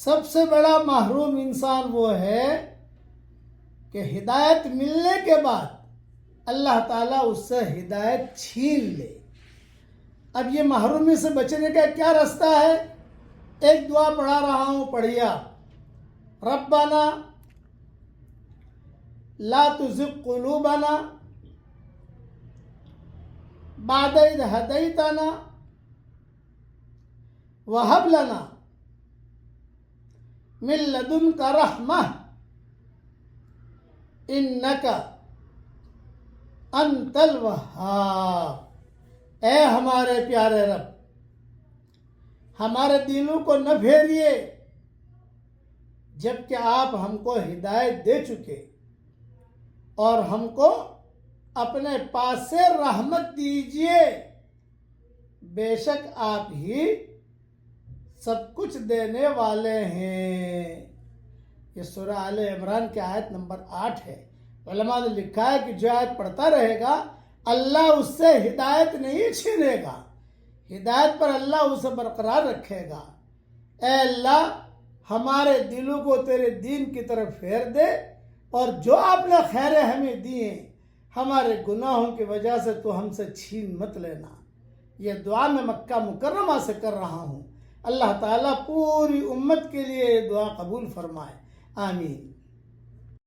سب سے بڑا محروم انسان وہ ہے کہ ہدایت ملنے کے بعد اللہ تعالیٰ اس سے ہدایت چھین لے۔ اب یہ محرومی سے بچنے کا کیا راستہ ہے؟ ایک دعا پڑھا رہا ہوں، پڑھیے آپ۔ ربنا لا تزغ قلوبنا بعد اذ ہدیتنا وہب لنا من لدنک رحمہ انک انت الوہاب۔ اے ہمارے پیارے رب، ہمارے دلوں کو نہ پھیریے جبکہ آپ ہم کو ہدایت دے چکے، اور ہم کو اپنے پاس سے رحمت دیجئے، بے شک آپ ہی سب کچھ دینے والے ہیں۔ یہ سورہ آل عمران کی آیت نمبر 8 ہے۔ علماء نے لکھا ہے کہ جو آیت پڑھتا رہے گا اللہ اس سے ہدایت نہیں چھینے گا، ہدایت پر اللہ اسے برقرار رکھے گا۔ اے اللہ، ہمارے دلوں کو تیرے دین کی طرف پھیر دے، اور جو آپ نے خیریں ہمیں دی ہیں ہمارے گناہوں کی وجہ سے تو ہم سے چھین مت لینا۔ یہ دعا میں مکہ مکرمہ سے کر رہا ہوں۔ اللہ تعالیٰ پوری امت کے لیے یہ دعا قبول فرمائے، آمین۔